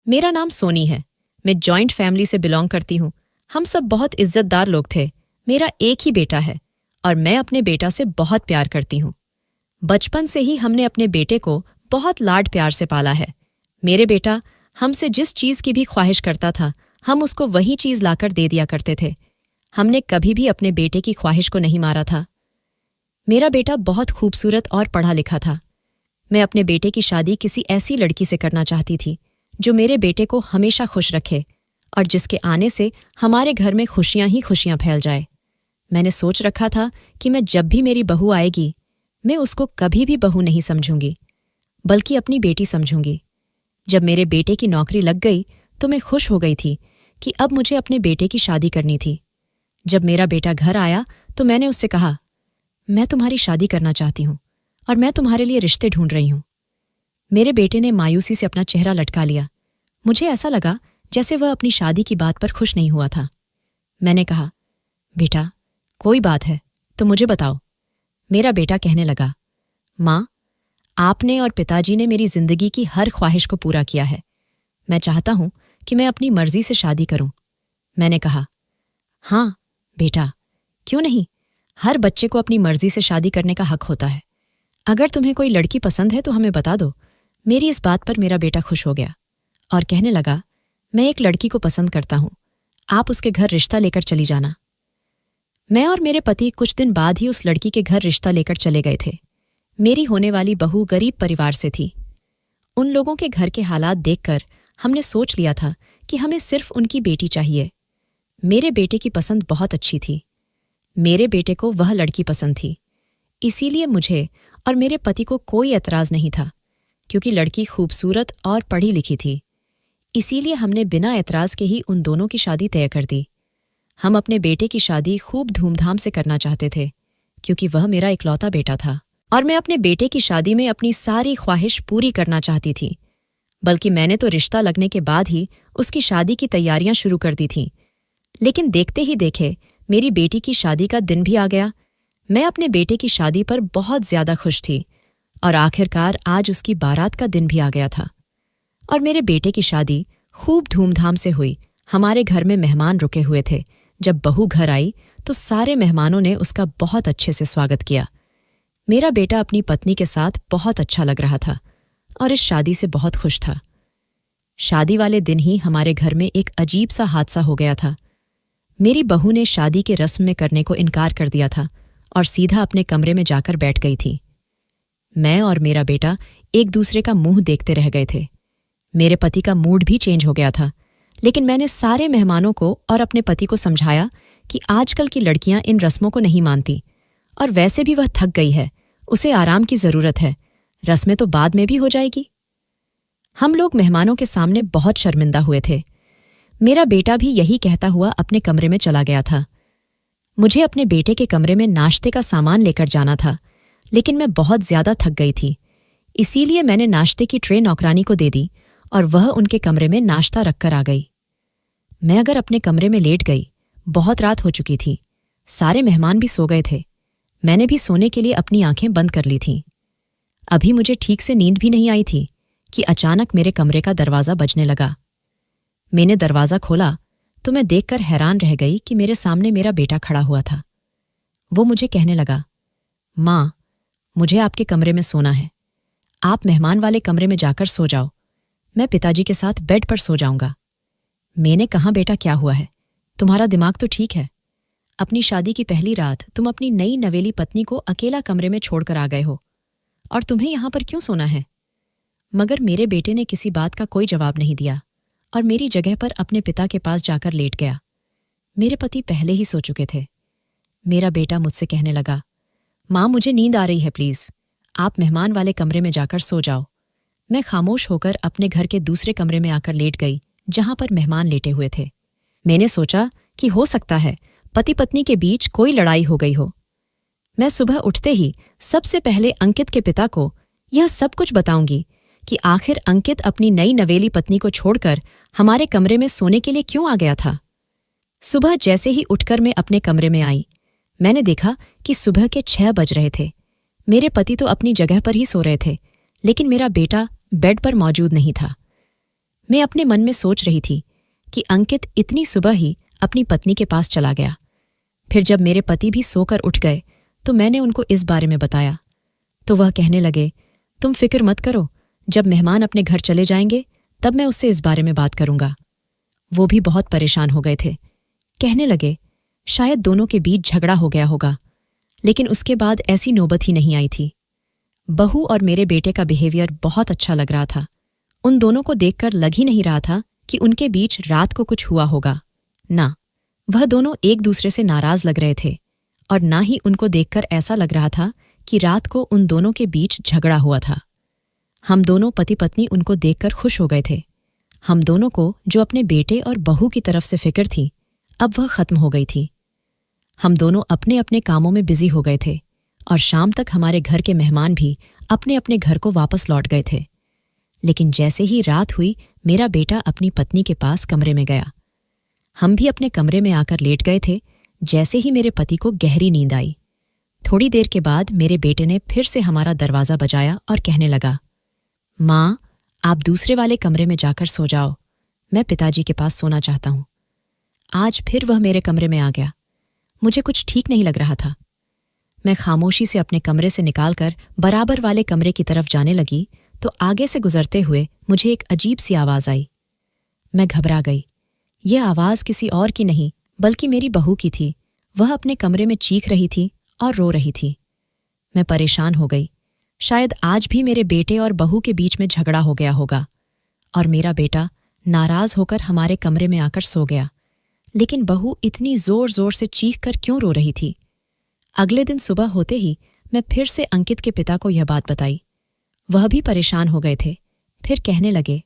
मेरा नाम सोनी है। मैं जॉइंट फैमिली से बिलोंग करती हूँ। हम सब बहुत इज्जतदार लोग थे। मेरा एक ही बेटा है और मैं अपने बेटा से बहुत प्यार करती हूँ। बचपन से ही हमने अपने बेटे को बहुत लाड प्यार से पाला है। मेरे बेटा हमसे जिस चीज़ की भी ख्वाहिश करता था, हम उसको वही चीज़ लाकर दे दिया करते थे। हमने कभी भी अपने बेटे की ख्वाहिश को नहीं मारा था। मेरा बेटा बहुत खूबसूरत और पढ़ा लिखा था। मैं अपने बेटे की शादी किसी ऐसी लड़की से करना चाहती थी जो मेरे बेटे को हमेशा खुश रखे और जिसके आने से हमारे घर में खुशियां ही खुशियां फैल जाए। मैंने सोच रखा था कि मैं जब भी मेरी बहू आएगी, मैं उसको कभी भी बहू नहीं समझूंगी, बल्कि अपनी बेटी समझूंगी। जब मेरे बेटे की नौकरी लग गई तो मैं खुश हो गई थी कि अब मुझे अपने बेटे की शादी करनी थी। जब मेरा बेटा घर आया तो मैंने उससे कहा, मैं तुम्हारी शादी करना चाहती हूँ और मैं तुम्हारे लिए रिश्ते ढूंढ रही हूँ। मेरे बेटे ने मायूसी से अपना चेहरा लटका लिया। मुझे ऐसा लगा जैसे वह अपनी शादी की बात पर खुश नहीं हुआ था। मैंने कहा, बेटा कोई बात है तो मुझे बताओ। मेरा बेटा कहने लगा, माँ, आपने और पिताजी ने मेरी जिंदगी की हर ख्वाहिश को पूरा किया है। मैं चाहता हूं कि मैं अपनी मर्जी से शादी करूं। मैंने कहा, हाँ बेटा, क्यों नहीं। हर बच्चे को अपनी मर्जी से शादी करने का हक होता है। अगर तुम्हें कोई लड़की पसंद है तो हमें बता दो। मेरी इस बात पर मेरा बेटा खुश हो गया और कहने लगा, मैं एक लड़की को पसंद करता हूं, आप उसके घर रिश्ता लेकर चली जाना। मैं और मेरे पति कुछ दिन बाद ही उस लड़की के घर रिश्ता लेकर चले गए थे। मेरी होने वाली बहू गरीब परिवार से थी। उन लोगों के घर के हालात देखकर हमने सोच लिया था कि हमें सिर्फ उनकी बेटी चाहिए। मेरे बेटे की पसंद बहुत अच्छी थी। मेरे बेटे को वह लड़की पसंद थी। इसीलिए मुझे और मेरे पति को कोई एतराज नहीं था, क्योंकि लड़की खूबसूरत और पढ़ी लिखी थी। इसीलिए हमने बिना एतराज के ही उन दोनों की शादी तय कर दी। हम अपने बेटे की शादी खूब धूमधाम से करना चाहते थे, क्योंकि वह मेरा इकलौता बेटा था और मैं अपने बेटे की शादी में अपनी सारी ख्वाहिश पूरी करना चाहती थी। बल्कि मैंने तो रिश्ता लगने के बाद ही उसकी शादी की तैयारियां शुरू कर दी थीं। लेकिन देखते ही देखे मेरी बेटी की शादी का दिन भी आ गया। मैं अपने बेटे की शादी पर बहुत ज्यादा खुश थी और आखिरकार आज उसकी बारात का दिन भी आ गया था और मेरे बेटे की शादी खूब धूमधाम से हुई। हमारे घर में मेहमान रुके हुए थे। जब बहू घर आई तो सारे मेहमानों ने उसका बहुत अच्छे से स्वागत किया। मेरा बेटा अपनी पत्नी के साथ बहुत अच्छा लग रहा था और इस शादी से बहुत खुश था। शादी वाले दिन ही हमारे घर में एक अजीब सा हादसा हो गया था। मेरी बहू ने शादी के रस्म में करने को इनकार कर दिया था और सीधा अपने कमरे में जाकर बैठ गई थी। मैं और मेरा बेटा एक दूसरे का मुंह देखते रह गए थे। मेरे पति का मूड भी चेंज हो गया था, लेकिन मैंने सारे मेहमानों को और अपने पति को समझाया कि आजकल की लड़कियां इन रस्मों को नहीं मानती और वैसे भी वह थक गई है, उसे आराम की जरूरत है, रस्में तो बाद में भी हो जाएगी। हम लोग मेहमानों के सामने बहुत शर्मिंदा हुए थे। मेरा बेटा भी यही कहता हुआ अपने कमरे में चला गया था। मुझे अपने बेटे के कमरे में नाश्ते का सामान लेकर जाना था, लेकिन मैं बहुत ज्यादा थक गई थी। इसीलिए मैंने नाश्ते की ट्रे नौकरानी को दे दी और वह उनके कमरे में नाश्ता रखकर आ गई। मैं अगर अपने कमरे में लेट गई। बहुत रात हो चुकी थी। सारे मेहमान भी सो गए थे। मैंने भी सोने के लिए अपनी आंखें बंद कर ली थीं। अभी मुझे ठीक से नींद भी नहीं आई थी कि अचानक मेरे कमरे का दरवाज़ा बजने लगा। मैंने दरवाज़ा खोला तो मैं देखकर हैरान रह गई कि मेरे सामने मेरा बेटा खड़ा हुआ था। वो मुझे कहने लगा, माँ, मुझे आपके कमरे में सोना है। आप मेहमान वाले कमरे में जाकर सो जाओ। मैं पिताजी के साथ बेड पर सो जाऊंगा। मैंने कहा, बेटा क्या हुआ है? तुम्हारा दिमाग तो ठीक है। अपनी शादी की पहली रात तुम अपनी नई नवेली पत्नी को अकेला कमरे में छोड़कर आ गए हो और तुम्हें यहां पर क्यों सोना है? मगर मेरे बेटे ने किसी बात का कोई जवाब नहीं दिया और मेरी जगह पर अपने पिता के पास जाकर लेट गया। मेरे पति पहले ही सो चुके थे। मेरा बेटा मुझसे कहने लगा, माँ, मुझे नींद आ रही है, प्लीज आप मेहमान वाले कमरे में जाकर सो जाओ। मैं खामोश होकर अपने घर के दूसरे कमरे में आकर लेट गई जहां पर मेहमान लेटे हुए थे। मैंने सोचा कि हो सकता है पति पत्नी के बीच कोई लड़ाई हो गई हो। मैं सुबह उठते ही सबसे पहले अंकित के पिता को यह सब कुछ बताऊंगी कि आखिर अंकित अपनी नई नवेली पत्नी को छोड़कर हमारे कमरे में सोने के लिए क्यों आ गया था। सुबह जैसे ही उठकर मैं अपने कमरे में आई, मैंने देखा कि सुबह के 6 बज रहे थे। मेरे पति तो अपनी जगह पर ही सो रहे थे, लेकिन मेरा बेटा बेड पर मौजूद नहीं था। मैं अपने मन में सोच रही थी कि अंकित इतनी सुबह ही अपनी पत्नी के पास चला गया। फिर जब मेरे पति भी सोकर उठ गए तो मैंने उनको इस बारे में बताया, तो वह कहने लगे, तुम फिक्र मत करो, जब मेहमान अपने घर चले जाएंगे तब मैं उससे इस बारे में बात करूंगा। वो भी बहुत परेशान हो गए थे। कहने लगे, शायद दोनों के बीच झगड़ा हो गया होगा, लेकिन उसके बाद ऐसी नौबत ही नहीं आई थी। बहू और मेरे बेटे का बिहेवियर बहुत अच्छा लग रहा था। उन दोनों को देखकर लग ही नहीं रहा था कि उनके बीच रात को कुछ हुआ होगा। ना, वह दोनों एक दूसरे से नाराज लग रहे थे और ना ही उनको देखकर ऐसा लग रहा था कि रात को उन दोनों के बीच झगड़ा हुआ था। हम दोनों पति पत्नी उनको देखकर खुश हो गए थे। हम दोनों को जो अपने बेटे और बहू की तरफ से फिक्र थी, अब वह खत्म हो गई थी। हम दोनों अपने अपने कामों में बिजी हो गए थे और शाम तक हमारे घर के मेहमान भी अपने अपने घर को वापस लौट गए थे। लेकिन जैसे ही रात हुई, मेरा बेटा अपनी पत्नी के पास कमरे में गया। हम भी अपने कमरे में आकर लेट गए थे। जैसे ही मेरे पति को गहरी नींद आई, थोड़ी देर के बाद मेरे बेटे ने फिर से हमारा दरवाज़ा बजाया और कहने लगा, माँ, आप दूसरे वाले कमरे में जाकर सो जाओ, मैं पिताजी के पास सोना चाहता हूँ। आज फिर वह मेरे कमरे में आ गया। मुझे कुछ ठीक नहीं लग रहा था। मैं खामोशी से अपने कमरे से निकालकर बराबर वाले कमरे की तरफ जाने लगी तो आगे से गुजरते हुए मुझे एक अजीब सी आवाज़ आई। मैं घबरा गई। यह आवाज़ किसी और की नहीं बल्कि मेरी बहू की थी। वह अपने कमरे में चीख रही थी और रो रही थी। मैं परेशान हो गई। शायद आज भी मेरे बेटे और बहू के बीच में झगड़ा हो गया होगा और मेरा बेटा नाराज़ होकर हमारे कमरे में आकर सो गया। लेकिन बहू इतनी जोर जोर से चीख कर क्यों रो रही थी? अगले दिन सुबह होते ही मैं फिर से अंकित के पिता को यह बात बताई। वह भी परेशान हो गए थे। फिर कहने लगे,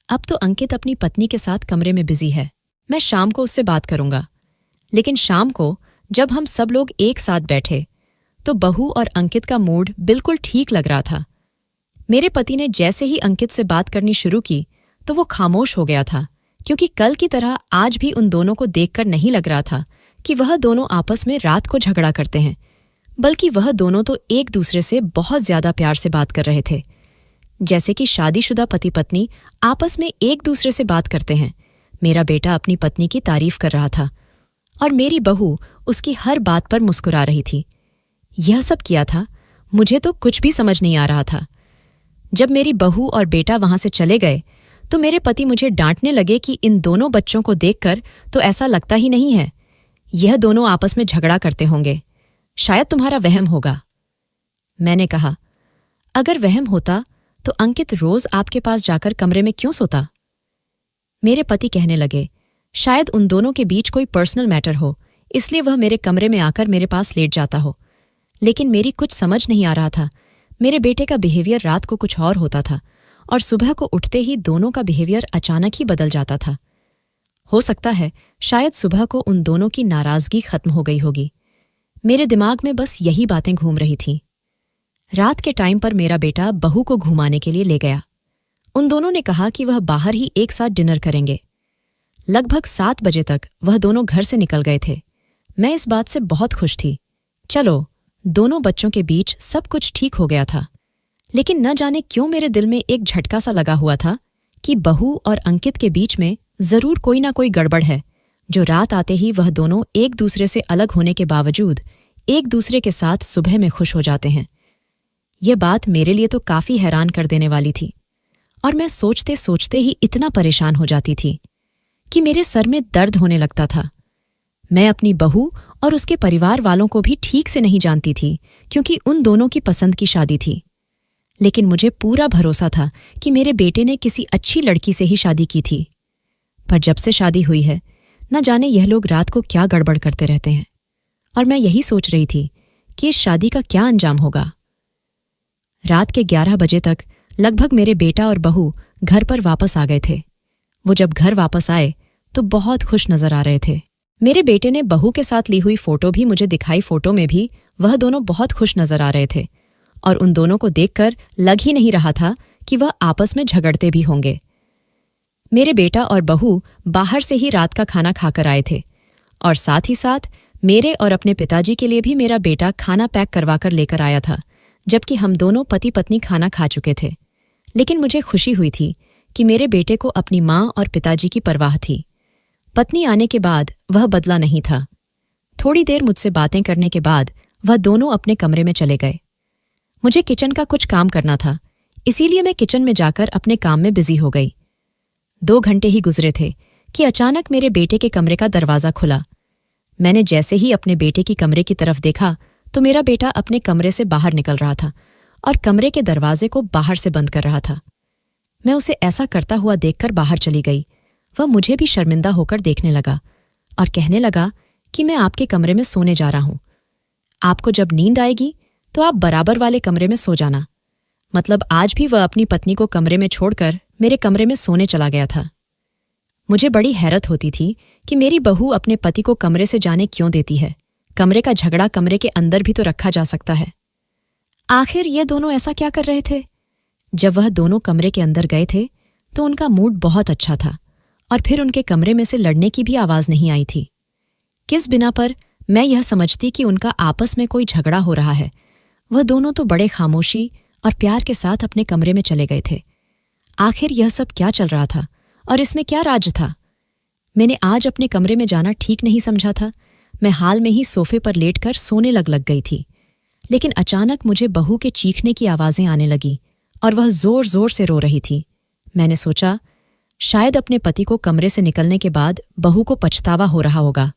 अब तो अंकित अपनी पत्नी के साथ कमरे में बिजी है, मैं शाम को उससे बात करूंगा। लेकिन शाम को जब हम सब लोग एक साथ बैठे तो बहू और अंकित का मूड बिल्कुल ठीक लग रहा था। मेरे पति ने जैसे ही अंकित से बात करनी शुरू की तो वो खामोश हो गया था, क्योंकि कल की तरह आज भी उन दोनों को देखकर नहीं लग रहा था कि वह दोनों आपस में रात को झगड़ा करते हैं, बल्कि वह दोनों तो एक दूसरे से बहुत ज्यादा प्यार से बात कर रहे थे, जैसे कि शादीशुदा पति पत्नी आपस में एक दूसरे से बात करते हैं। मेरा बेटा अपनी पत्नी की तारीफ कर रहा था और मेरी बहू उसकी हर बात पर मुस्कुरा रही थी। यह सब किया था, मुझे तो कुछ भी समझ नहीं आ रहा था। जब मेरी बहू और बेटा वहां से चले गए तो मेरे पति मुझे डांटने लगे कि इन दोनों बच्चों को देखकर तो ऐसा लगता ही नहीं है, यह दोनों आपस में झगड़ा करते होंगे, शायद तुम्हारा वहम होगा। मैंने कहा, अगर वहम होता तो अंकित रोज आपके पास जाकर कमरे में क्यों सोता? मेरे पति कहने लगे, शायद उन दोनों के बीच कोई पर्सनल मैटर हो, इसलिए वह मेरे कमरे में आकर मेरे पास लेट जाता हो। लेकिन मेरी कुछ समझ नहीं आ रहा था। मेरे बेटे का बिहेवियर रात को कुछ और होता था और सुबह को उठते ही दोनों का बिहेवियर अचानक ही बदल जाता था। हो सकता है शायद सुबह को उन दोनों की नाराजगी खत्म हो गई होगी। मेरे दिमाग में बस यही बातें घूम रही थीं। रात के टाइम पर मेरा बेटा बहू को घुमाने के लिए ले गया। उन दोनों ने कहा कि वह बाहर ही एक साथ डिनर करेंगे। लगभग 7 बजे तक वह दोनों घर से निकल गए थे। मैं इस बात से बहुत खुश थी। चलो, दोनों बच्चों के बीच सब कुछ ठीक हो गया था। लेकिन न जाने क्यों मेरे दिल में एक झटका सा लगा हुआ था कि बहू और अंकित के बीच में जरूर कोई ना कोई गड़बड़ है, जो रात आते ही वह दोनों एक दूसरे से अलग होने के बावजूद एक दूसरे के साथ सुबह में खुश हो जाते हैं। यह बात मेरे लिए तो काफी हैरान कर देने वाली थी और मैं सोचते सोचते ही इतना परेशान हो जाती थी कि मेरे सर में दर्द होने लगता था। मैं अपनी बहू और उसके परिवार वालों को भी ठीक से नहीं जानती थी, क्योंकि उन दोनों की पसंद की शादी थी। लेकिन मुझे पूरा भरोसा था कि मेरे बेटे ने किसी अच्छी लड़की से ही शादी की थी। पर जब से शादी हुई है, न जाने यह लोग रात को क्या गड़बड़ करते रहते हैं, और मैं यही सोच रही थी कि इस शादी का क्या अंजाम होगा। रात के 11 बजे तक लगभग मेरे बेटा और बहू घर पर वापस आ गए थे। वो जब घर वापस आए तो बहुत खुश नजर आ रहे थे। मेरे बेटे ने बहू के साथ ली हुई फोटो भी मुझे दिखाई। फोटो में भी वह दोनों बहुत खुश नजर आ रहे थे और उन दोनों को देखकर लग ही नहीं रहा था कि वह आपस में झगड़ते भी होंगे। मेरे बेटा और बहू बाहर से ही रात का खाना खाकर आए थे और साथ ही साथ मेरे और अपने पिताजी के लिए भी मेरा बेटा खाना पैक करवाकर लेकर आया था, जबकि हम दोनों पति पत्नी खाना खा चुके थे। लेकिन मुझे खुशी हुई थी कि मेरे बेटे को अपनी माँ और पिताजी की परवाह थी। पत्नी आने के बाद वह बदला नहीं था। थोड़ी देर मुझसे बातें करने के बाद वह दोनों अपने कमरे में चले गए। मुझे किचन का कुछ काम करना था, इसीलिए मैं किचन में जाकर अपने काम में बिजी हो गई। 2 घंटे ही गुजरे थे कि अचानक मेरे बेटे के कमरे का दरवाज़ा खुला। मैंने जैसे ही अपने बेटे की कमरे की तरफ देखा तो मेरा बेटा अपने कमरे से बाहर निकल रहा था और कमरे के दरवाजे को बाहर से बंद कर रहा था। मैं उसे ऐसा करता हुआ देखकर बाहर चली गई। वह मुझे भी शर्मिंदा होकर देखने लगा और कहने लगा कि मैं आपके कमरे में सोने जा रहा हूं। आपको जब नींद आएगी तो आप बराबर वाले कमरे में सो जाना। मतलब आज भी वह अपनी पत्नी को कमरे में छोड़कर मेरे कमरे में सोने चला गया था। मुझे बड़ी हैरत होती थी कि मेरी बहू अपने पति को कमरे से जाने क्यों देती है। कमरे का झगड़ा कमरे के अंदर भी तो रखा जा सकता है। आखिर ये दोनों ऐसा क्या कर रहे थे? जब वह दोनों कमरे के अंदर गए थे तो उनका मूड बहुत अच्छा था और फिर उनके कमरे में से लड़ने की भी आवाज नहीं आई थी। किस बिना पर मैं यह समझती कि उनका आपस में कोई झगड़ा हो रहा है। वह दोनों तो बड़े खामोशी और प्यार के साथ अपने कमरे में चले गए थे। आखिर यह सब क्या चल रहा था और इसमें क्या राज था? मैंने आज अपने कमरे में जाना ठीक नहीं समझा था। मैं हाल में ही सोफे पर लेटकर सोने लग गई थी, लेकिन अचानक मुझे बहू के चीखने की आवाजें आने लगी और वह जोर जोर से रो रही थी। मैंने सोचा शायद अपने पति को कमरे से निकलने के बाद बहू को पछतावा हो रहा होगा,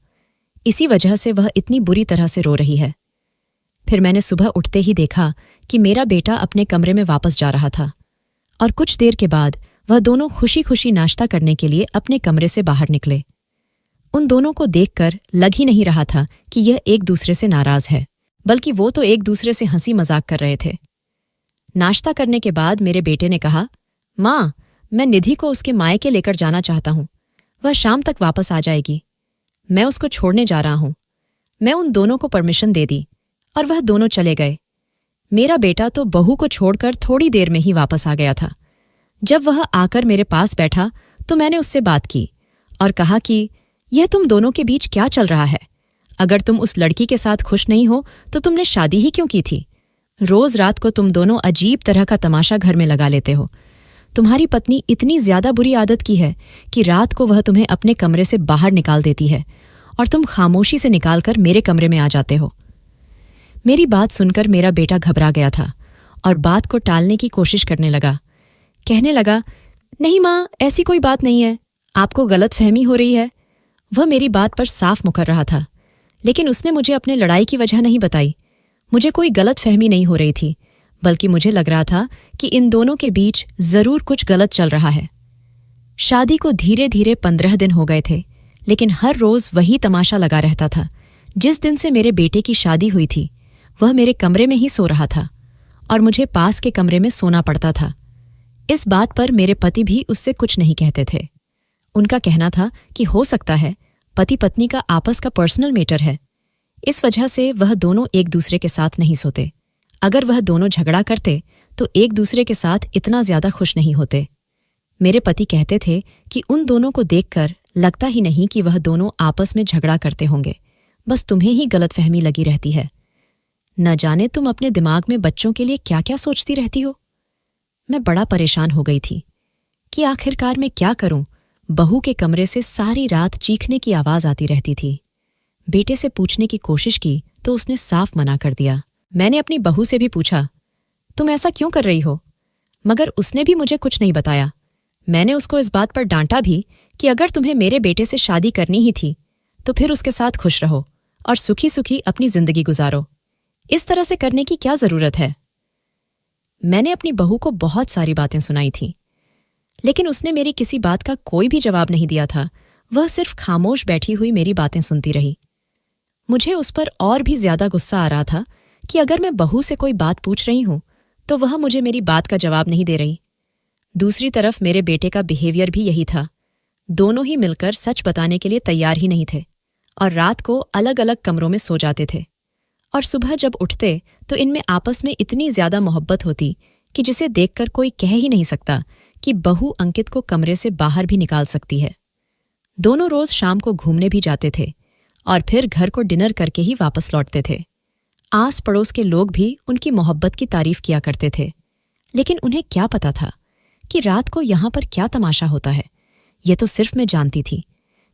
इसी वजह से वह इतनी बुरी तरह से रो रही है। फिर मैंने सुबह उठते ही देखा कि मेरा बेटा अपने कमरे में वापस जा रहा था और कुछ देर के बाद वह दोनों खुशी खुशी नाश्ता करने के लिए अपने कमरे से बाहर निकले। उन दोनों को देखकर लग ही नहीं रहा था कि यह एक दूसरे से नाराज है, बल्कि वो तो एक दूसरे से हंसी मजाक कर रहे थे। नाश्ता करने के बाद मेरे बेटे ने कहा, माँ, मैं निधि को उसके मायके लेकर जाना चाहता हूँ। वह शाम तक वापस आ जाएगी। मैं उसको छोड़ने जा रहा हूँ। मैं उन दोनों को परमिशन दे दी और वह दोनों चले गए। मेरा बेटा तो बहू को छोड़कर थोड़ी देर में ही वापस आ गया था। जब वह आकर मेरे पास बैठा तो मैंने उससे बात की और कहा कि यह तुम दोनों के बीच क्या चल रहा है? अगर तुम उस लड़की के साथ खुश नहीं हो तो तुमने शादी ही क्यों की थी? रोज रात को तुम दोनों अजीब तरह का तमाशा घर में लगा लेते हो। तुम्हारी पत्नी इतनी ज्यादा बुरी आदत की है कि रात को वह तुम्हें अपने कमरे से बाहर निकाल देती है और तुम खामोशी से निकालकर मेरे कमरे में आ जाते हो। मेरी बात सुनकर मेरा बेटा घबरा गया था और बात को टालने की कोशिश करने लगा। कहने लगा, नहीं माँ, ऐसी कोई बात नहीं है, आपको गलतफहमी हो रही है। वह मेरी बात पर साफ मुकर रहा था, लेकिन उसने मुझे अपने लड़ाई की वजह नहीं बताई। मुझे कोई गलतफहमी नहीं हो रही थी, बल्कि मुझे लग रहा था कि इन दोनों के बीच जरूर कुछ गलत चल रहा है। शादी को धीरे धीरे 15 दिन हो गए थे, लेकिन हर रोज वही तमाशा लगा रहता था। जिस दिन से मेरे बेटे की शादी हुई थी वह मेरे कमरे में ही सो रहा था और मुझे पास के कमरे में सोना पड़ता था। इस बात पर मेरे पति भी उससे कुछ नहीं कहते थे। उनका कहना था कि हो सकता है पति पत्नी का आपस का पर्सनल मैटर है, इस वजह से वह दोनों एक दूसरे के साथ नहीं सोते। अगर वह दोनों झगड़ा करते तो एक दूसरे के साथ इतना ज्यादा खुश नहीं होते। मेरे पति कहते थे कि उन दोनों को देखकर लगता ही नहीं कि वह दोनों आपस में झगड़ा करते होंगे, बस तुम्हें ही गलतफहमी लगी रहती है। न जाने तुम अपने दिमाग में बच्चों के लिए क्या क्या सोचती रहती हो। मैं बड़ा परेशान हो गई थी कि आखिरकार मैं क्या करूं। बहू के कमरे से सारी रात चीखने की आवाज आती रहती थी। बेटे से पूछने की कोशिश की तो उसने साफ मना कर दिया। मैंने अपनी बहू से भी पूछा, तुम ऐसा क्यों कर रही हो? मगर उसने भी मुझे कुछ नहीं बताया। मैंने उसको इस बात पर डांटा भी कि अगर तुम्हें मेरे बेटे से शादी करनी ही थी तो फिर उसके साथ खुश रहो और सुखी सुखी अपनी जिंदगी गुजारो। इस तरह से करने की क्या जरूरत है? मैंने अपनी बहू को बहुत सारी बातें सुनाई थीं, लेकिन उसने मेरी किसी बात का कोई भी जवाब नहीं दिया था। वह सिर्फ खामोश बैठी हुई मेरी बातें सुनती रही। मुझे उस पर और भी ज्यादा गुस्सा आ रहा था कि अगर मैं बहू से कोई बात पूछ रही हूं तो वह मुझे मेरी बात का जवाब नहीं दे रही। दूसरी तरफ मेरे बेटे का बिहेवियर भी यही था। दोनों ही मिलकर सच बताने के लिए तैयार ही नहीं थे और रात को अलग अलग कमरों में सो जाते थे और सुबह जब उठते तो इनमें आपस में इतनी ज्यादा मोहब्बत होती कि जिसे देखकर कोई कह ही नहीं सकता कि बहू अंकित को कमरे से बाहर भी निकाल सकती है। दोनों रोज शाम को घूमने भी जाते थे और फिर घर को डिनर करके ही वापस लौटते थे। आस पड़ोस के लोग भी उनकी मोहब्बत की तारीफ किया करते थे, लेकिन उन्हें क्या पता था कि रात को यहाँ पर क्या तमाशा होता है। ये तो सिर्फ मैं जानती थी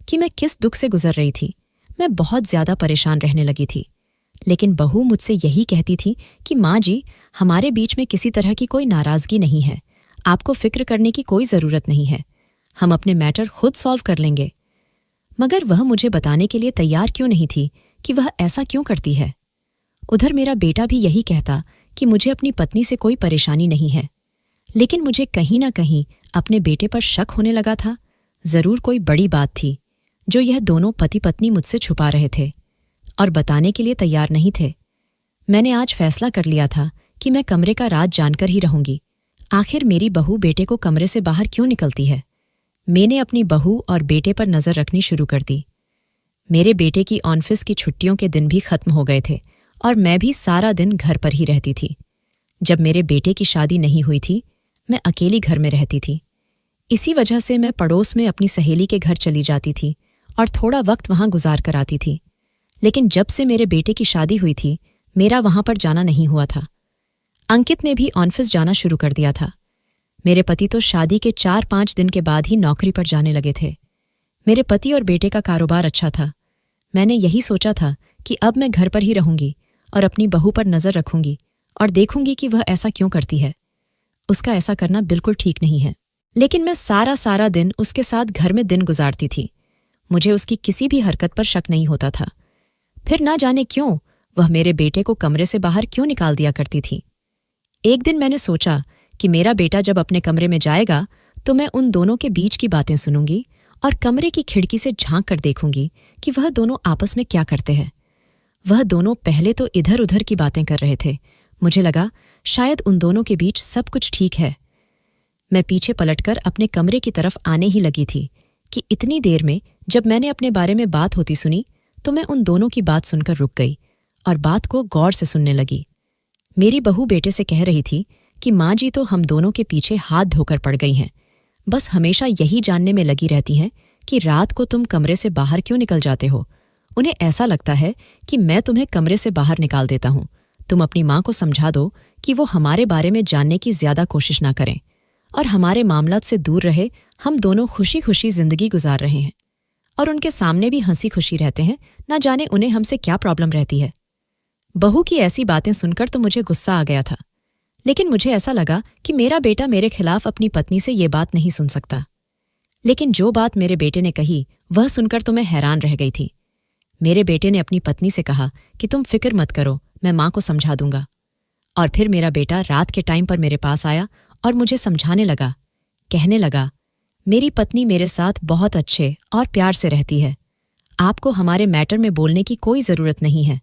कि मैं किस दुख से गुजर रही थी। मैं बहुत ज्यादा परेशान रहने लगी थी। लेकिन बहू मुझसे यही कहती थी कि माँ जी, हमारे बीच में किसी तरह की कोई नाराजगी नहीं है, आपको फिक्र करने की कोई जरूरत नहीं है, हम अपने मैटर खुद सॉल्व कर लेंगे। मगर वह मुझे बताने के लिए तैयार क्यों नहीं थी कि वह ऐसा क्यों करती है। उधर मेरा बेटा भी यही कहता कि मुझे अपनी पत्नी से कोई परेशानी नहीं है। लेकिन मुझे कहीं ना कहीं अपने बेटे पर शक होने लगा था। जरूर कोई बड़ी बात थी जो यह दोनों पति पत्नी मुझसे छुपा रहे थे और बताने के लिए तैयार नहीं थे। मैंने आज फैसला कर लिया था कि मैं कमरे का राज जानकर ही रहूंगी। आखिर मेरी बहू बेटे को कमरे से बाहर क्यों निकलती है। मैंने अपनी बहू और बेटे पर नजर रखनी शुरू कर दी। मेरे बेटे की ऑफिस की छुट्टियों के दिन भी खत्म हो गए थे और मैं भी सारा दिन घर पर ही रहती थी। जब मेरे बेटे की शादी नहीं हुई थी, मैं अकेली घर में रहती थी। इसी वजह से मैं पड़ोस में अपनी सहेली के घर चली जाती थी और थोड़ा वक्त वहां गुजार कर आती थी। लेकिन जब से मेरे बेटे की शादी हुई थी, मेरा वहां पर जाना नहीं हुआ था। अंकित ने भी ऑफिस जाना शुरू कर दिया था। मेरे पति तो शादी के 4-5 दिन के बाद ही नौकरी पर जाने लगे थे। मेरे पति और बेटे का कारोबार अच्छा था। मैंने यही सोचा था कि अब मैं घर पर ही रहूंगी और अपनी बहू पर नजर रखूंगी और देखूंगी कि वह ऐसा क्यों करती है। उसका ऐसा करना बिल्कुल ठीक नहीं है। लेकिन मैं सारा दिन उसके साथ घर में दिन गुजारती थी। मुझे उसकी किसी भी हरकत पर शक नहीं होता था। फिर ना जाने क्यों वह मेरे बेटे को कमरे से बाहर क्यों निकाल दिया करती थी। एक दिन मैंने सोचा कि मेरा बेटा जब अपने कमरे में जाएगा तो मैं उन दोनों के बीच की बातें सुनूंगी और कमरे की खिड़की से झांक कर देखूंगी कि वह दोनों आपस में क्या करते हैं। वह दोनों पहले तो इधर उधर की बातें कर रहे थे। मुझे लगा शायद उन दोनों के बीच सब कुछ ठीक है। मैं पीछे पलटकर अपने कमरे की तरफ आने ही लगी थी कि इतनी देर में जब मैंने अपने बारे में बात होती सुनी तो मैं उन दोनों की बात सुनकर रुक गई और बात को गौर से सुनने लगी। मेरी बहू बेटे से कह रही थी कि माँ जी तो हम दोनों के पीछे हाथ धोकर पड़ गई हैं। बस हमेशा यही जानने में लगी रहती हैं कि रात को तुम कमरे से बाहर क्यों निकल जाते हो। उन्हें ऐसा लगता है कि मैं तुम्हें कमरे से बाहर निकाल देता हूँ। तुम अपनी माँ को समझा दो कि वो हमारे बारे में जानने की ज्यादा कोशिश ना करें और हमारे मामलात से दूर रहे। हम दोनों खुशी खुशी जिंदगी गुजार रहे हैं और उनके सामने भी हंसी खुशी रहते हैं। ना जाने उन्हें हमसे क्या प्रॉब्लम रहती है। बहू की ऐसी बातें सुनकर तो मुझे गुस्सा आ गया था। लेकिन मुझे ऐसा लगा कि मेरा बेटा मेरे खिलाफ अपनी पत्नी से ये बात नहीं सुन सकता। लेकिन जो बात मेरे बेटे ने कही वह सुनकर तो मैं हैरान रह गई थी। मेरे बेटे ने अपनी पत्नी से कहा कि तुम फिक्र मत करो, मैं माँ को समझा दूंगा। और फिर मेरा बेटा रात के टाइम पर मेरे पास आया और मुझे समझाने लगा। कहने लगा, मेरी पत्नी मेरे साथ बहुत अच्छे और प्यार से रहती है। आपको हमारे मैटर में बोलने की कोई जरूरत नहीं है।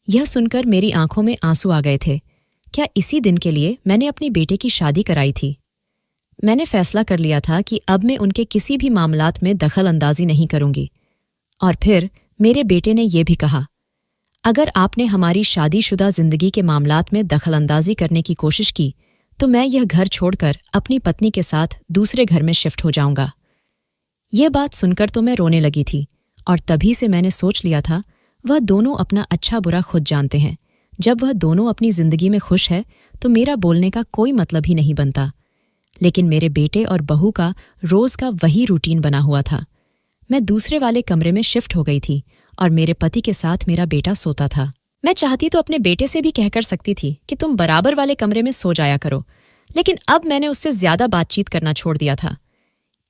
यह सुनकर मेरी आंखों में आंसू आ गए थे। क्या इसी दिन के लिए मैंने अपनी बेटे की शादी कराई थी। मैंने फैसला कर लिया था कि अब मैं उनके किसी भी मामलात में दखल अंदाजी नहीं करूंगी। और फिर मेरे बेटे ने यह भी कहा, अगर आपने हमारी शादीशुदा जिंदगी के मामलात में दखल अंदाजी करने की कोशिश की तो मैं यह घर छोड़कर अपनी पत्नी के साथ दूसरे घर में शिफ्ट हो जाऊंगा। यह बात सुनकर तो मैं रोने लगी थी और तभी से मैंने सोच लिया था वह दोनों अपना अच्छा बुरा खुद जानते हैं। जब वह दोनों अपनी जिंदगी में खुश है तो मेरा बोलने का कोई मतलब ही नहीं बनता। लेकिन मेरे बेटे और बहू का रोज का वही रूटीन बना हुआ था। मैं दूसरे वाले कमरे में शिफ्ट हो गई थी और मेरे पति के साथ मेरा बेटा सोता था। मैं चाहती तो अपने बेटे से भी कहकर सकती थी कि तुम बराबर वाले कमरे में सो जाया करो, लेकिन अब मैंने उससे ज्यादा बातचीत करना छोड़ दिया था।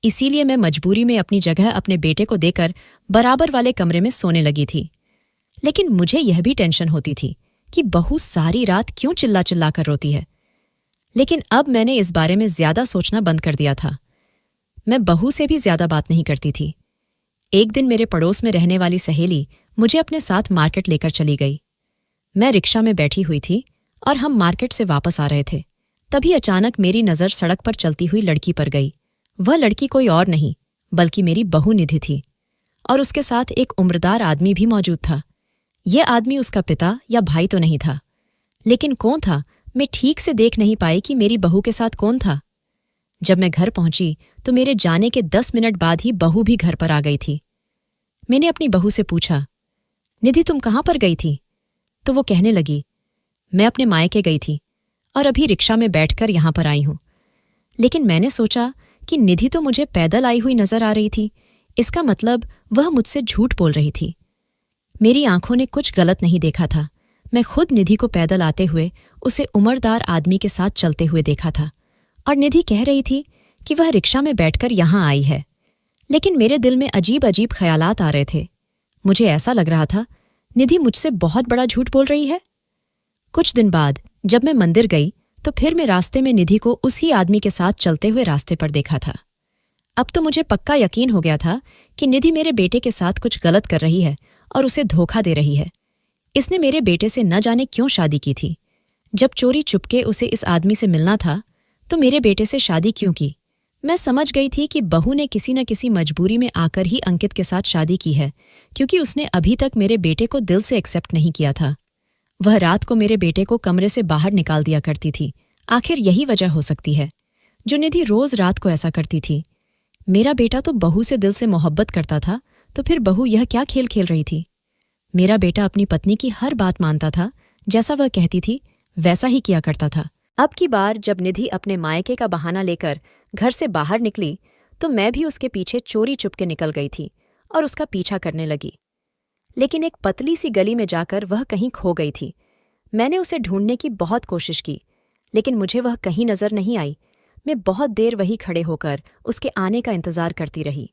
इसीलिए मैं मजबूरी में अपनी जगह अपने बेटे को देकर बराबर वाले कमरे में सोने लगी थी। लेकिन मुझे यह भी टेंशन होती थी कि बहू सारी रात क्यों चिल्ला चिल्ला कर रोती है। लेकिन अब मैंने इस बारे में ज्यादा सोचना बंद कर दिया था। मैं बहू से भी ज्यादा बात नहीं करती थी। एक दिन मेरे पड़ोस में रहने वाली सहेली मुझे अपने साथ मार्केट लेकर चली गई। मैं रिक्शा में बैठी हुई थी और हम मार्केट से वापस आ रहे थे। तभी अचानक मेरी नज़र सड़क पर चलती हुई लड़की पर गई। वह लड़की कोई और नहीं बल्कि मेरी बहू निधि थी और उसके साथ एक उम्रदार आदमी भी मौजूद था। यह आदमी उसका पिता या भाई तो नहीं था, लेकिन कौन था मैं ठीक से देख नहीं पाई कि मेरी बहू के साथ कौन था। जब मैं घर पहुंची तो मेरे जाने के 10 मिनट बाद ही बहू भी घर पर आ गई थी। मैंने अपनी बहू से पूछा, निधि तुम कहाँ पर गई थी? तो वो कहने लगी, मैं अपने मायके गई थी और अभी रिक्शा में बैठकर यहाँ पर आई हूँ। लेकिन मैंने सोचा कि निधि तो मुझे पैदल आई हुई नजर आ रही थी, इसका मतलब वह मुझसे झूठ बोल रही थी। मेरी आंखों ने कुछ गलत नहीं देखा था। मैं खुद निधि को पैदल आते हुए उसे उम्रदार आदमी के साथ चलते हुए देखा था, और निधि कह रही थी कि वह रिक्शा में बैठकर यहाँ आई है। लेकिन मेरे दिल में अजीब अजीब ख्यालात आ रहे थे। मुझे ऐसा लग रहा था निधि मुझसे बहुत बड़ा झूठ बोल रही है। कुछ दिन बाद जब मैं मंदिर गई तो फिर मैं रास्ते में निधि को उसी आदमी के साथ चलते हुए रास्ते पर देखा था। अब तो मुझे पक्का यकीन हो गया था कि निधि मेरे बेटे के साथ कुछ गलत कर रही है और उसे धोखा दे रही है। इसने मेरे बेटे से न जाने क्यों शादी की थी। जब चोरी चुपके उसे इस आदमी से मिलना था तो मेरे बेटे से शादी क्यों की। मैं समझ गई थी कि बहू ने किसी न किसी मजबूरी में आकर ही अंकित के साथ शादी की है, क्योंकि उसने अभी तक मेरे बेटे को दिल से एक्सेप्ट नहीं किया था। वह रात को मेरे बेटे को कमरे से बाहर निकाल दिया करती थी। आखिर यही वजह हो सकती है जो निधि रोज रात को ऐसा करती थी। मेरा बेटा तो बहू से दिल से मोहब्बत करता था, तो फिर बहू यह क्या खेल खेल रही थी। मेरा बेटा अपनी पत्नी की हर बात मानता था, जैसा वह कहती थी वैसा ही किया करता था। अब की बार जब निधि अपने मायके का बहाना लेकर घर से बाहर निकली तो मैं भी उसके पीछे चोरी चुपके निकल गई थी और उसका पीछा करने लगी। लेकिन एक पतली सी गली में जाकर वह कहीं खो गई थी। मैंने उसे ढूंढने की बहुत कोशिश की, लेकिन मुझे वह कहीं नजर नहीं आई। मैं बहुत देर वहीं खड़े होकर उसके आने का इंतजार करती रही।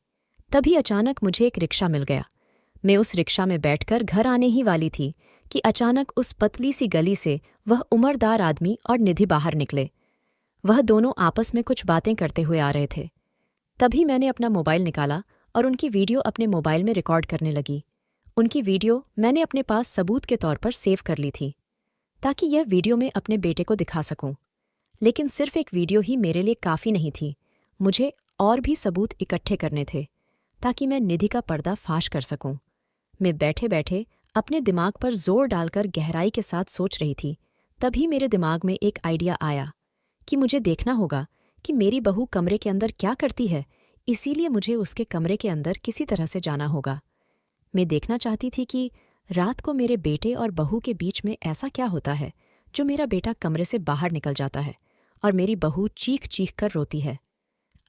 तभी अचानक मुझे एक रिक्शा मिल गया। मैं उस रिक्शा में बैठकर घर आने ही वाली थी कि अचानक उस पतली सी गली से वह उम्रदार आदमी और निधि बाहर निकले। वह दोनों आपस में कुछ बातें करते हुए आ रहे थे। तभी मैंने अपना मोबाइल निकाला और उनकी वीडियो अपने मोबाइल में रिकॉर्ड करने लगी। उनकी वीडियो मैंने अपने पास सबूत के तौर पर सेव कर ली थी, ताकि यह वीडियो मैं अपने बेटे को दिखा सकूं। लेकिन सिर्फ एक वीडियो ही मेरे लिए काफ़ी नहीं थी। मुझे और भी सबूत इकट्ठे करने थे, ताकि मैं निधि का पर्दा फाश कर सकूं। मैं बैठे बैठे अपने दिमाग पर जोर डालकर गहराई के साथ सोच रही थी। तभी मेरे दिमाग में एक आइडिया आया कि मुझे देखना होगा कि मेरी बहू कमरे के अंदर क्या करती है, इसीलिए मुझे उसके कमरे के अंदर किसी तरह से जाना होगा। मैं देखना चाहती थी कि रात को मेरे बेटे और बहू के बीच में ऐसा क्या होता है जो मेरा बेटा कमरे से बाहर निकल जाता है और मेरी बहू चीख चीख कर रोती है।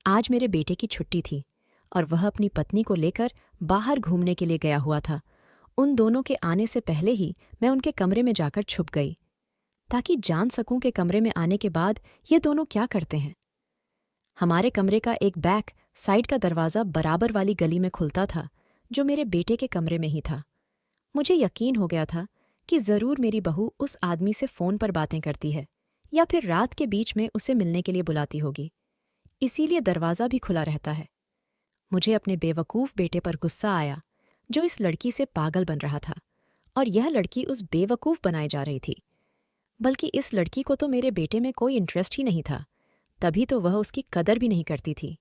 आज मेरे बेटे की छुट्टी थी और वह अपनी पत्नी को लेकर बाहर घूमने के लिए गया हुआ था। उन दोनों के आने से पहले ही मैं उनके कमरे में जाकर छुप गई, ताकि जान सकूं कि कमरे में आने के बाद ये दोनों क्या करते हैं। हमारे कमरे का एक बैक साइड का दरवाज़ा बराबर वाली गली में खुलता था, जो मेरे बेटे के कमरे में ही था। मुझे यकीन हो गया था कि ज़रूर मेरी बहू उस आदमी से फ़ोन पर बातें करती है या फिर रात के बीच में उसे मिलने के लिए बुलाती होगी, इसीलिए दरवाज़ा भी खुला रहता है। मुझे अपने बेवकूफ़ बेटे पर गुस्सा आया, जो इस लड़की से पागल बन रहा था, और यह लड़की उस बेवकूफ़ बनाई जा रही थी। बल्कि इस लड़की को तो मेरे बेटे में कोई इंटरेस्ट ही नहीं था, तभी तो वह उसकी कदर भी नहीं करती थी।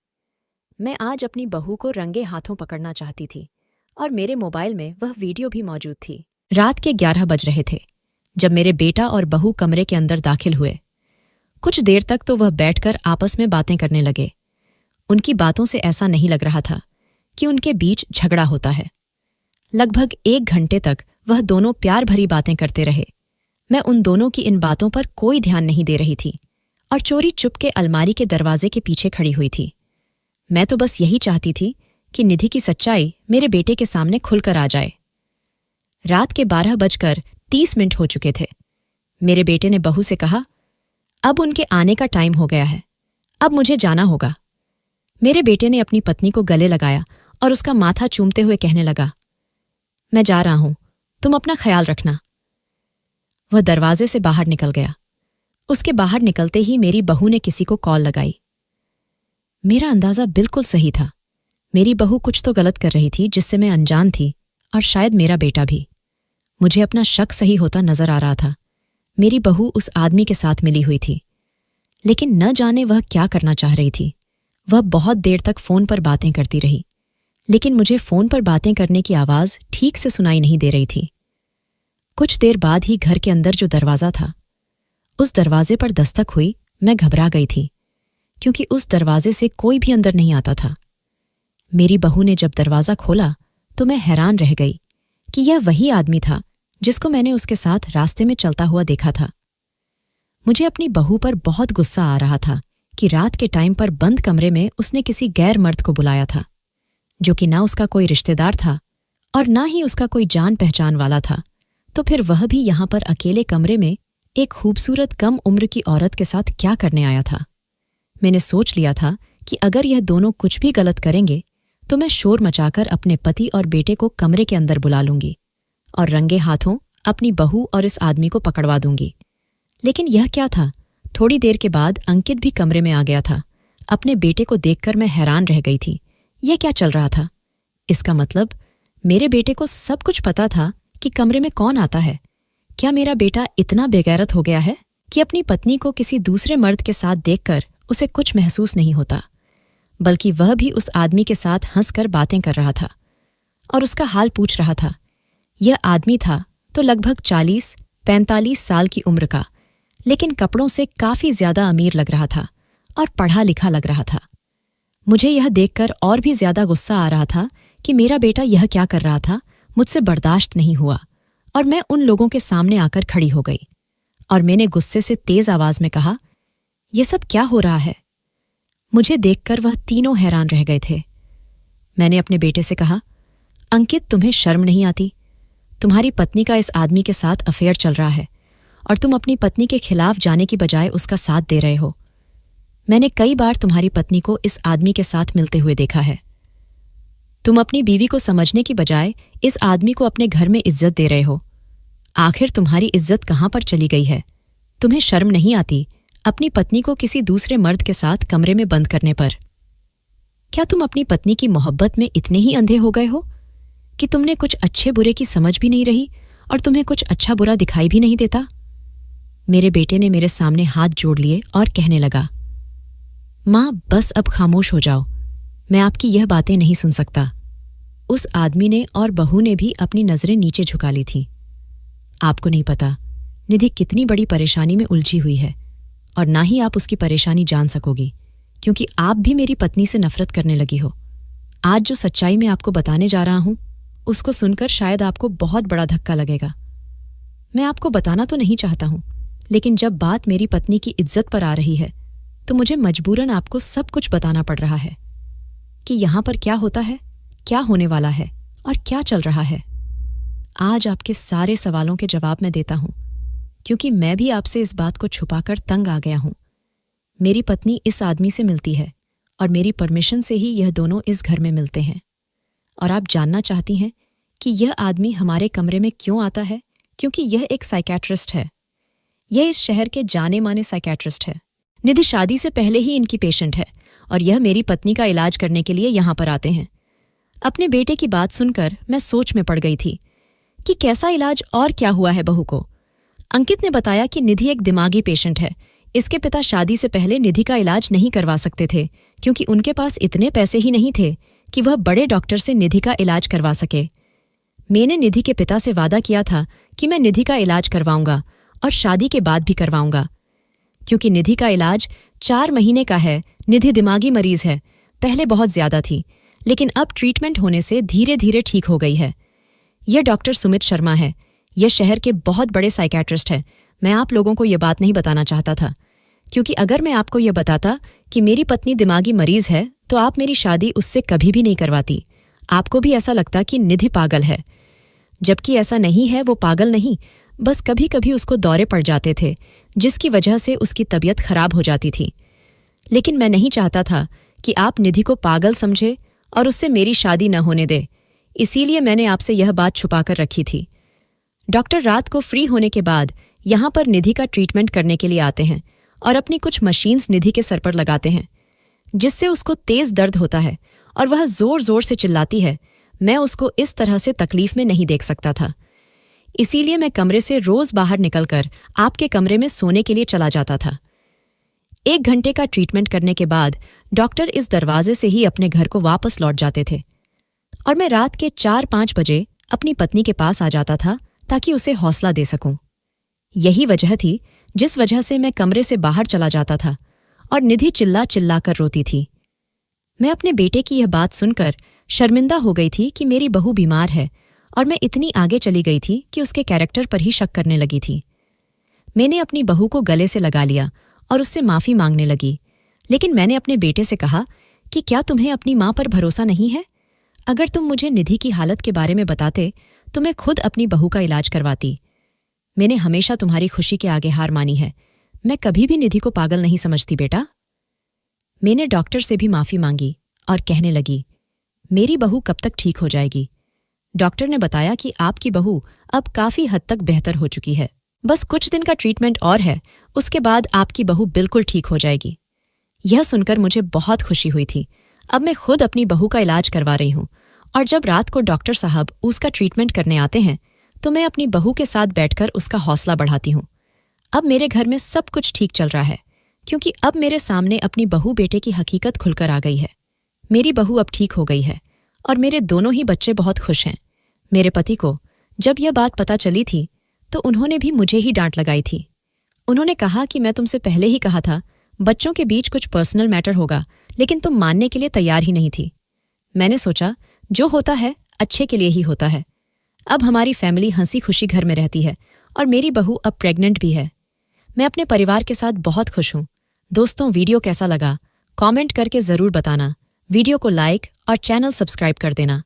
मैं आज अपनी बहू को रंगे हाथों पकड़ना चाहती थी, और मेरे मोबाइल में वह वीडियो भी मौजूद थी। रात के 11 बज रहे थे जब मेरे बेटा और बहू कमरे के अंदर दाखिल हुए। कुछ देर तक तो वह बैठकर आपस में बातें करने लगे। उनकी बातों से ऐसा नहीं लग रहा था कि उनके बीच झगड़ा होता है। लगभग 1 घंटे तक वह दोनों प्यार भरी बातें करते रहे। मैं उन दोनों की इन बातों पर कोई ध्यान नहीं दे रही थी और चोरी चुपके अलमारी के दरवाजे के पीछे खड़ी हुई थी। मैं तो बस यही चाहती थी कि निधि की सच्चाई मेरे बेटे के सामने खुलकर आ जाए। रात के 12:30 हो चुके थे। मेरे बेटे ने बहू से कहा, अब उनके आने का टाइम हो गया है, अब मुझे जाना होगा। मेरे बेटे ने अपनी पत्नी को गले लगाया और उसका माथा चूमते हुए कहने लगा, मैं जा रहा हूं, तुम अपना ख्याल रखना। वह दरवाजे से बाहर निकल गया। उसके बाहर निकलते ही मेरी बहू ने किसी को कॉल लगाई। मेरा अंदाजा बिल्कुल सही था। मेरी बहू कुछ तो गलत कर रही थी जिससे मैं अनजान थी, और शायद मेरा बेटा भी। मुझे अपना शक सही होता नजर आ रहा था। मेरी बहू उस आदमी के साथ मिली हुई थी, लेकिन न जाने वह क्या करना चाह रही थी। वह बहुत देर तक फ़ोन पर बातें करती रही, लेकिन मुझे फ़ोन पर बातें करने की आवाज़ ठीक से सुनाई नहीं दे रही थी। कुछ देर बाद ही घर के अंदर जो दरवाज़ा था, उस दरवाजे पर दस्तक हुई। मैं घबरा गई थी, क्योंकि उस दरवाजे से कोई भी अंदर नहीं आता था। मेरी बहू ने जब दरवाज़ा खोला तो मैं हैरान रह गई कि यह वही आदमी था जिसको मैंने उसके साथ रास्ते में चलता हुआ देखा था। मुझे अपनी बहू पर बहुत गुस्सा आ रहा था कि रात के टाइम पर बंद कमरे में उसने किसी गैर मर्द को बुलाया था, जो कि ना उसका कोई रिश्तेदार था और ना ही उसका कोई जान पहचान वाला था। तो फिर वह भी यहाँ पर अकेले कमरे में एक खूबसूरत कम उम्र की औरत के साथ क्या करने आया था। मैंने सोच लिया था कि अगर यह दोनों कुछ भी गलत करेंगे तो मैं शोर मचाकर अपने पति और बेटे को कमरे के अंदर बुला लूंगी और रंगे हाथों अपनी बहू और इस आदमी को पकड़वा दूंगी। लेकिन यह क्या था? थोड़ी देर के बाद अंकित भी कमरे में आ गया था। अपने बेटे को देखकर मैं हैरान रह गई थी। यह क्या चल रहा था? इसका मतलब मेरे बेटे को सब कुछ पता था कि कमरे में कौन आता है। क्या मेरा बेटा इतना बेगैरत हो गया है कि अपनी पत्नी को किसी दूसरे मर्द के साथ देखकर उसे कुछ महसूस नहीं होता, बल्कि वह भी उस आदमी के साथ हंसकर बातें कर रहा था और उसका हाल पूछ रहा था। यह आदमी था तो लगभग 40-45 साल की उम्र का, लेकिन कपड़ों से काफी ज्यादा अमीर लग रहा था और पढ़ा लिखा लग रहा था। मुझे यह देखकर और भी ज्यादा गुस्सा आ रहा था कि मेरा बेटा यह क्या कर रहा था, मुझसे बर्दाश्त नहीं हुआ और मैं उन लोगों के सामने आकर खड़ी हो गई और मैंने गुस्से से तेज आवाज में कहा, यह सब क्या हो रहा है? मुझे देखकर वह तीनों हैरान रह गए थे। मैंने अपने बेटे से कहा, अंकित, तुम्हें शर्म नहीं आती? तुम्हारी पत्नी का इस आदमी के साथ अफेयर चल रहा है और तुम अपनी पत्नी के खिलाफ जाने की बजाय उसका साथ दे रहे हो। मैंने कई बार तुम्हारी पत्नी को इस आदमी के साथ मिलते हुए देखा है। तुम अपनी बीवी को समझने की बजाय इस आदमी को अपने घर में इज्जत दे रहे हो। आखिर तुम्हारी इज्जत कहाँ पर चली गई है? तुम्हें शर्म नहीं आती अपनी पत्नी को किसी दूसरे मर्द के साथ कमरे में बंद करने पर? क्या तुम अपनी पत्नी की मोहब्बत में इतने ही अंधे हो गए हो कि तुमने कुछ अच्छे बुरे की समझ भी नहीं रही और तुम्हें कुछ अच्छा बुरा दिखाई भी नहीं देता? मेरे बेटे ने मेरे सामने हाथ जोड़ लिए और कहने लगा, माँ, बस अब खामोश हो जाओ, मैं आपकी यह बातें नहीं सुन सकता। उस आदमी ने और बहू ने भी अपनी नजरें नीचे झुका ली थीं। आपको नहीं पता निधि कितनी बड़ी परेशानी में उलझी हुई है और ना ही आप उसकी परेशानी जान सकोगी, क्योंकि आप भी मेरी पत्नी से नफरत करने लगी हो। आज जो सच्चाई मैं आपको बताने जा रहा हूं, उसको सुनकर शायद आपको बहुत बड़ा धक्का लगेगा। मैं आपको बताना तो नहीं चाहता हूं, लेकिन जब बात मेरी पत्नी की इज्जत पर आ रही है तो मुझे मजबूरन आपको सब कुछ बताना पड़ रहा है कि यहां पर क्या होता है, क्या होने वाला है और क्या चल रहा है। आज आपके सारे सवालों के जवाब मैं देता हूं, क्योंकि मैं भी आपसे इस बात को छुपाकर तंग आ गया हूं। मेरी पत्नी इस आदमी से मिलती है और मेरी परमिशन से ही यह दोनों इस घर में मिलते हैं। और आप जानना चाहती हैं कि यह आदमी हमारे कमरे में क्यों आता है? क्योंकि यह एक साइकेट्रिस्ट है। यह इस शहर के जाने माने साइकेट्रिस्ट है। निधि शादी से पहले ही इनकी पेशेंट है और यह मेरी पत्नी का इलाज करने के लिए यहां पर आते हैं। अपने बेटे की बात सुनकर मैं सोच में पड़ गई थी कि कैसा इलाज और क्या हुआ है बहू को। अंकित ने बताया कि निधि एक दिमागी पेशेंट है। इसके पिता शादी से पहले निधि का इलाज नहीं करवा सकते थे, क्योंकि उनके पास इतने पैसे ही नहीं थे कि वह बड़े डॉक्टर से निधि का इलाज करवा सके। मैंने निधि के पिता से वादा किया था कि मैं निधि का इलाज करवाऊंगा और शादी के बाद भी करवाऊंगा, क्योंकि निधि का इलाज 4 महीने का है। निधि दिमागी मरीज है, पहले बहुत ज्यादा थी, लेकिन अब ट्रीटमेंट होने से धीरे धीरे ठीक हो गई है। यह डॉक्टर सुमित शर्मा है। यह शहर के बहुत बड़े साइकेट्रिस्ट है। मैं आप लोगों को यह बात नहीं बताना चाहता था, क्योंकि अगर मैं आपको यह बताता कि मेरी पत्नी दिमागी मरीज है तो आप मेरी शादी उससे कभी भी नहीं करवाती। आपको भी ऐसा लगता कि निधि पागल है, जबकि ऐसा नहीं है। वो पागल नहीं, बस कभी कभी उसको दौरे पड़ जाते थे, जिसकी वजह से उसकी तबीयत खराब हो जाती थी। लेकिन मैं नहीं चाहता था कि आप निधि को पागल समझे और उससे मेरी शादी न होने दे, इसीलिए मैंने आपसे यह बात छुपाकर रखी थी। डॉक्टर रात को फ्री होने के बाद यहाँ पर निधि का ट्रीटमेंट करने के लिए आते हैं और अपनी कुछ मशीन्स निधि के सर पर लगाते हैं, जिससे उसको तेज दर्द होता है और वह जोर जोर से चिल्लाती है। मैं उसको इस तरह से तकलीफ में नहीं देख सकता था, इसीलिए मैं कमरे से रोज बाहर निकलकर आपके कमरे में सोने के लिए चला जाता था। 1 घंटे का ट्रीटमेंट करने के बाद डॉक्टर इस दरवाजे से ही अपने घर को वापस लौट जाते थे और मैं रात के 4-5 बजे अपनी पत्नी के पास आ जाता था ताकि उसे हौसला दे सकूं। यही वजह थी जिस वजह से मैं कमरे से बाहर चला जाता था और निधि चिल्ला चिल्ला कर रोती थी। मैं अपने बेटे की यह बात सुनकर शर्मिंदा हो गई थी कि मेरी बहू बीमार है, और मैं इतनी आगे चली गई थी कि उसके कैरेक्टर पर ही शक करने लगी थी। मैंने अपनी बहू को गले से लगा लिया और उससे माफी मांगने लगी, लेकिन मैंने अपने बेटे से कहा कि क्या तुम्हें अपनी माँ पर भरोसा नहीं है? अगर तुम मुझे निधि की हालत के बारे में बताते तो मैं खुद अपनी बहू का इलाज करवाती। मैंने हमेशा तुम्हारी खुशी के आगे हार मानी है। मैं कभी भी निधि को पागल नहीं समझती बेटा। मैंने डॉक्टर से भी माफी मांगी और कहने लगी, मेरी बहू कब तक ठीक हो जाएगी? डॉक्टर ने बताया कि आपकी बहू अब काफी हद तक बेहतर हो चुकी है। बस कुछ दिन का ट्रीटमेंट और है, उसके बाद आपकी बहू बिल्कुल ठीक हो जाएगी। यह सुनकर मुझे बहुत खुशी हुई थी। अब मैं खुद अपनी बहू का इलाज करवा रही हूँ और जब रात को डॉक्टर साहब उसका ट्रीटमेंट करने आते हैं तो मैं अपनी बहू के साथ बैठकर उसका हौसला बढ़ाती हूँ। अब मेरे घर में सब कुछ ठीक चल रहा है क्योंकि अब मेरे सामने अपनी बहू बेटे की हकीकत खुलकर आ गई है। मेरी बहू अब ठीक हो गई है और मेरे दोनों ही बच्चे बहुत खुश हैं। मेरे पति को जब यह बात पता चली थी तो उन्होंने भी मुझे ही डांट लगाई थी। उन्होंने कहा कि मैं तुमसे पहले ही कहा था बच्चों के बीच कुछ पर्सनल मैटर होगा, लेकिन तुम मानने के लिए तैयार ही नहीं थी। मैंने सोचा जो होता है अच्छे के लिए ही होता है। अब हमारी फैमिली हंसी खुशी घर में रहती है और मेरी बहू अब प्रेग्नेंट भी है। मैं अपने परिवार के साथ बहुत खुश हूँ। दोस्तों, वीडियो कैसा लगा कमेंट करके ज़रूर बताना। वीडियो को लाइक और चैनल सब्सक्राइब कर देना।